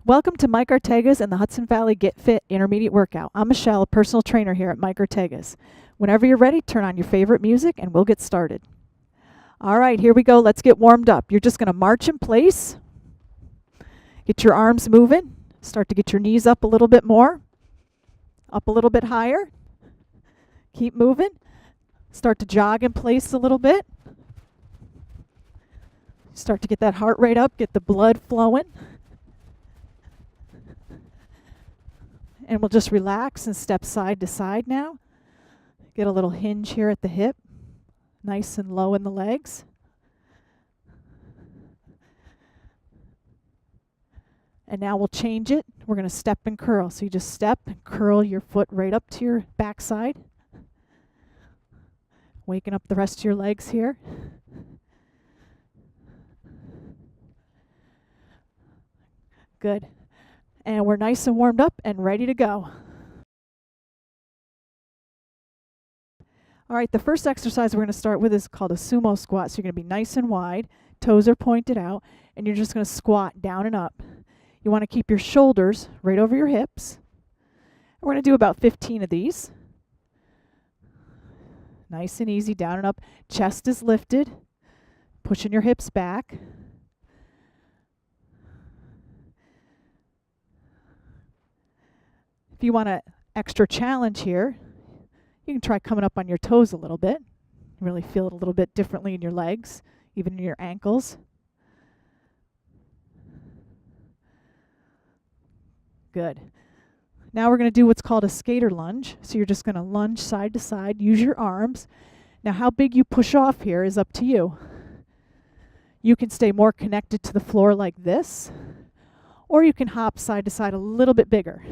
Welcome to Mike Arteagas and the Hudson Valley Get Fit Intermediate Workout. I'm Michelle, a personal trainer here at Mike Arteagas. Whenever you're ready, turn on your favorite music and we'll get started. All right, here we go. Let's get warmed up. You're just going to march in place. Get your arms moving. Start to get your knees up a little bit more. Up a little bit higher. Keep moving. Start to jog in place a little bit. Start to get that heart rate up, get the blood flowing. And we'll just relax and step side to side now. Get a little hinge here at the hip. Nice and low in the legs. And now we'll change it. We're going to step and curl. So you just step and curl your foot right up to your backside. Waking up the rest of your legs here. Good. And we're nice and warmed up and ready to go. All right, the first exercise we're going to start with is called a sumo squat. So you're going to be nice and wide, toes are pointed out, and you're just going to squat down and up. You want to keep your shoulders right over your hips. We're going to do about 15 of these. Nice and easy, down and up. Chest is lifted, pushing your hips back. If you want an extra challenge here, you can try coming up on your toes a little bit. You really feel it a little bit differently in your legs, even in your ankles. Good. Now we're going to do what's called a skater lunge. So you're just going to lunge side to side, use your arms. Now how big you push off here is up to you. You can stay more connected to the floor like this, or you can hop side to side a little bit bigger.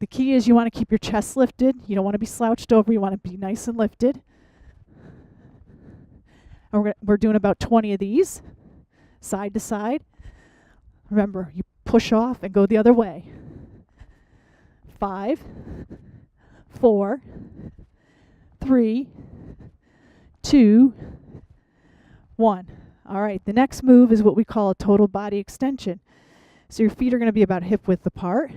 The key is you want to keep your chest lifted. You don't want to be slouched over. You want to be nice and lifted. And we're doing about 20 of these, side to side. Remember, you push off and go the other way. 5, 4, 3, 2, 1. All right, the next move is what we call a total body extension. So your feet are going to be about hip width apart.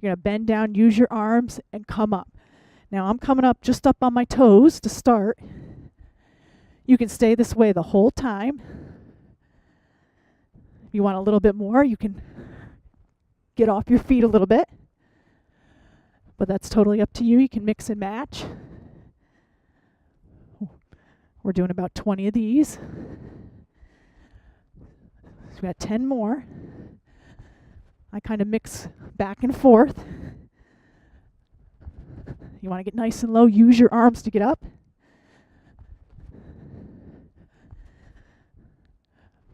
You're going to bend down, use your arms, and come up. Now I'm coming up just up on my toes to start. You can stay this way the whole time. If you want a little bit more, you can get off your feet a little bit. But that's totally up to you. You can mix and match. We're doing about 20 of these. So we got 10 more. I kind of mix back and forth. You want to get nice and low. Use your arms to get up.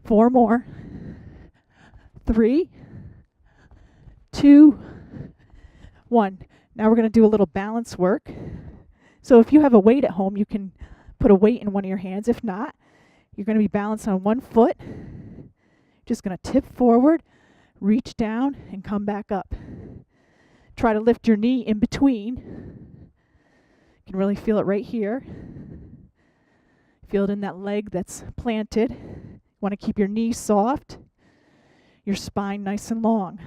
4 more. 3, 2, 1. Now we're going to do a little balance work. So if you have a weight at home, you can put a weight in one of your hands. If not, you're going to be balanced on one foot. Just going to tip forward. Reach down and come back up. Try to lift your knee in between. You can really feel it right here. Feel it in that leg that's planted. You want to keep your knee soft, your spine nice and long.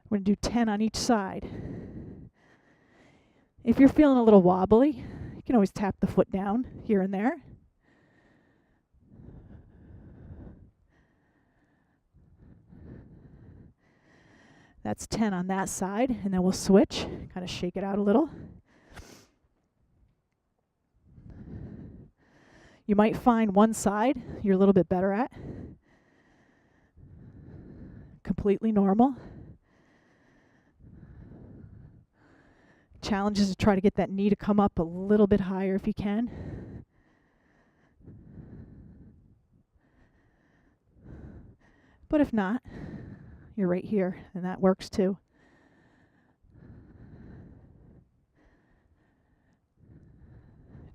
We're going to do 10 on each side. If you're feeling a little wobbly, you can always tap the foot down here and there. That's 10 on that side, and then we'll switch, kind of shake it out a little. You might find one side you're a little bit better at. Completely normal. Challenge is to try to get that knee to come up a little bit higher if you can. But if not, you're right here, and that works too.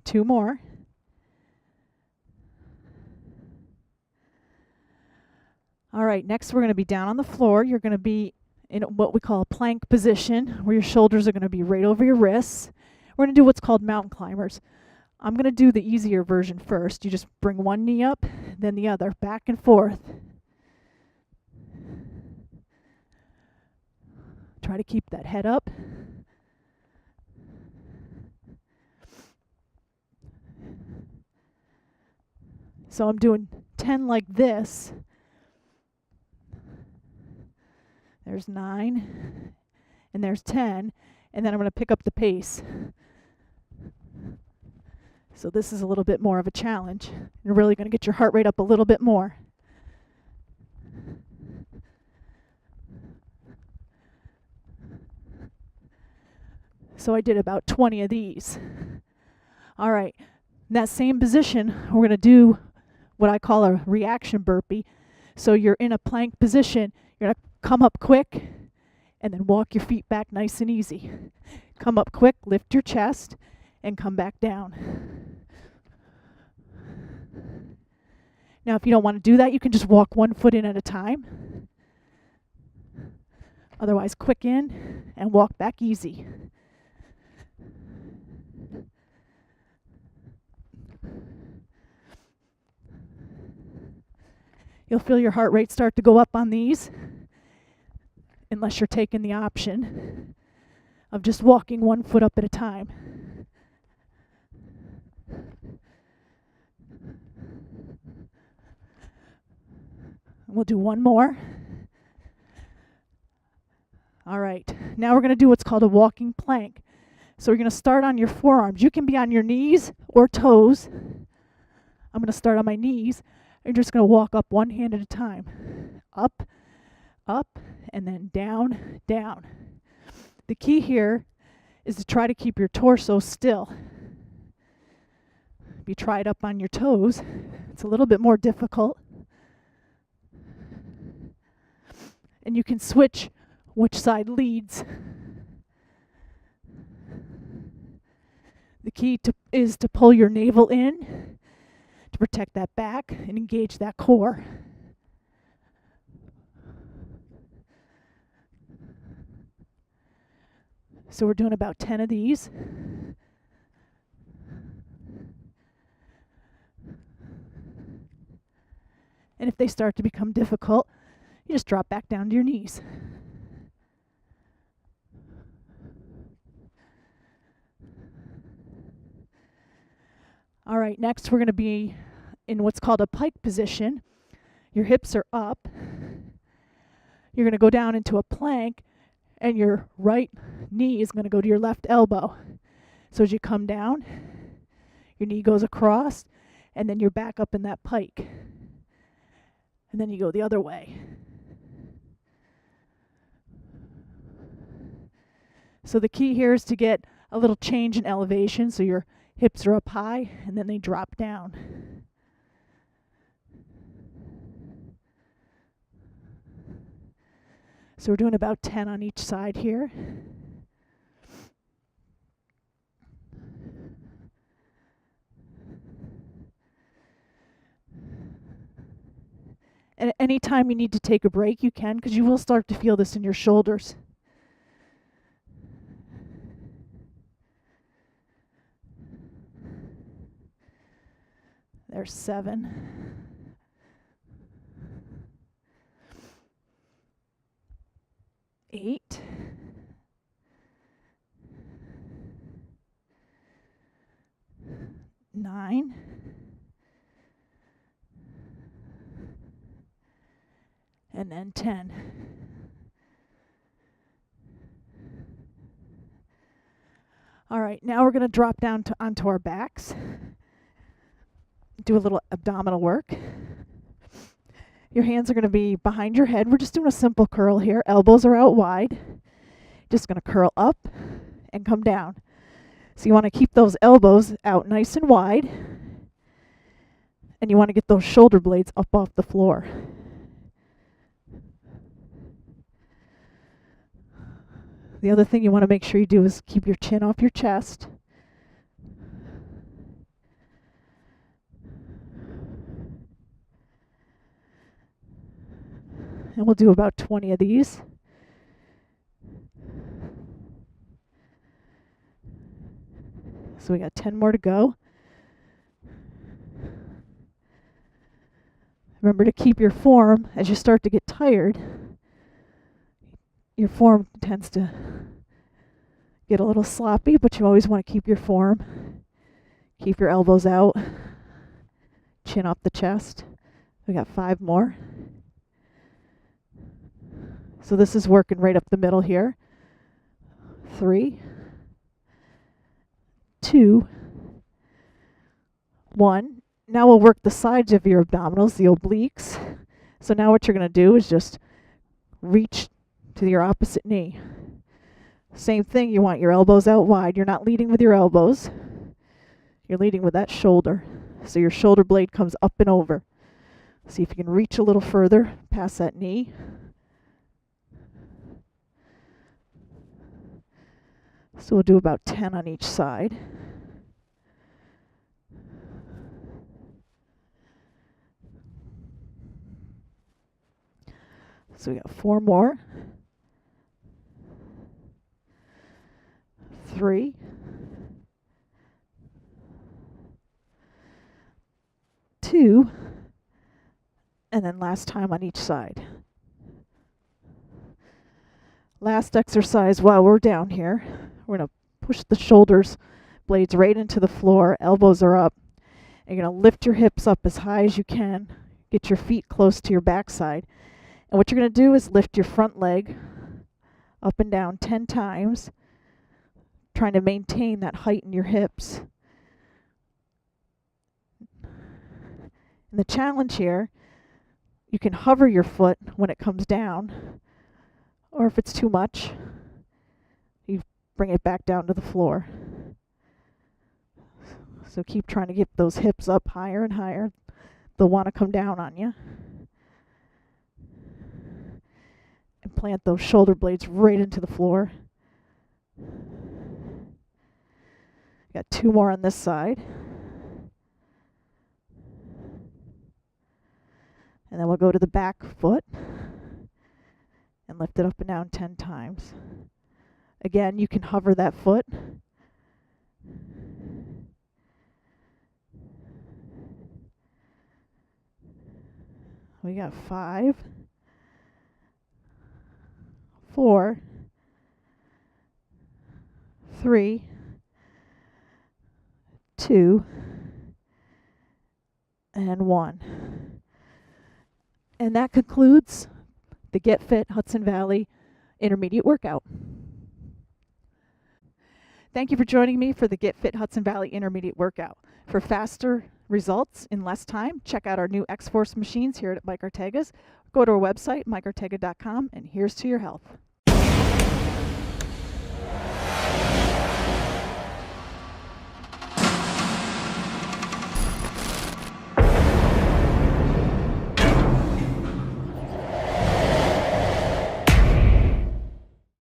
Two more. All right, next we're going to be down on the floor. You're going to be in what we call a plank position, where your shoulders are going to be right over your wrists. We're going to do what's called mountain climbers. I'm going to do the easier version first. You just bring one knee up, then the other, back and forth. Try to keep that head up. So I'm doing 10 like this. There's 9, and there's 10, and then I'm going to pick up the pace. So this is a little bit more of a challenge. You're really going to get your heart rate up a little bit more. So I did about 20 of these. All right, in that same position, we're going to do what I call a reaction burpee. So you're in a plank position. You're going to come up quick and then walk your feet back nice and easy. Come up quick, lift your chest, and come back down. Now, if you don't want to do that, you can just walk one foot in at a time. Otherwise, quick in and walk back easy. You'll feel your heart rate start to go up on these, unless you're taking the option of just walking one foot up at a time. We'll do one more. All right, now we're going to do what's called a walking plank. So we're going to start on your forearms. You can be on your knees or toes. I'm going to start on my knees. You're just going to walk up one hand at a time. Up, up, and then down, down. The key here is to try to keep your torso still. If you try it up on your toes, it's a little bit more difficult. And you can switch which side leads. The key is to pull your navel in to protect that back and engage that core. So we're doing about 10 of these. And if they start to become difficult, you just drop back down to your knees. All right, next we're going to be in what's called a pike position. Your hips are up. You're going to go down into a plank, and your right knee is going to go to your left elbow. So as you come down, your knee goes across, and then you're back up in that pike. And then you go the other way. So the key here is to get a little change in elevation, so your hips are up high, and then they drop down. So we're doing about 10 on each side here. And anytime you need to take a break, you can, because you will start to feel this in your shoulders. There's 7. 8. 9. And then 10. All right, now we're going to drop down onto our backs. Do a little abdominal work. Your hands are going to be behind your head. We're just doing a simple curl here. Elbows are out wide. Just going to curl up and come down. So you want to keep those elbows out nice and wide. And you want to get those shoulder blades up off the floor. The other thing you want to make sure you do is keep your chin off your chest. And we'll do about 20 of these. So we got 10 more to go. Remember to keep your form as you start to get tired. Your form tends to get a little sloppy, but you always want to keep your form. Keep your elbows out, chin off the chest. We got 5 more. So this is working right up the middle here. 3, 2, 1. Now we'll work the sides of your abdominals, the obliques. So now what you're going to do is just reach to your opposite knee. Same thing, you want your elbows out wide. You're not leading with your elbows. You're leading with that shoulder. So your shoulder blade comes up and over. See if you can reach a little further past that knee. So we'll do about 10 on each side. So we got 4 more. 3. 2. And then last time on each side. Last exercise while we're down here. We're going to push the shoulders blades right into the floor. Elbows are up. And you're going to lift your hips up as high as you can. Get your feet close to your backside. And what you're going to do is lift your front leg up and down 10 times, trying to maintain that height in your hips. And the challenge here, you can hover your foot when it comes down, or if it's too much, you bring it back down to the floor. So keep trying to get those hips up higher and higher. They'll want to come down on you. And plant those shoulder blades right into the floor. Got 2 more on this side. And then we'll go to the back foot and lift it up and down 10 times. Again, you can hover that foot. We got 5, 4, 3, 2, and 1. And that concludes the Get Fit Hudson Valley Intermediate Workout. Thank you for joining me for the Get Fit Hudson Valley Intermediate Workout. For faster results in less time, check out our new X-Force machines here at Mike Arteagas. Go to our website, mikearteaga.com, and here's to your health.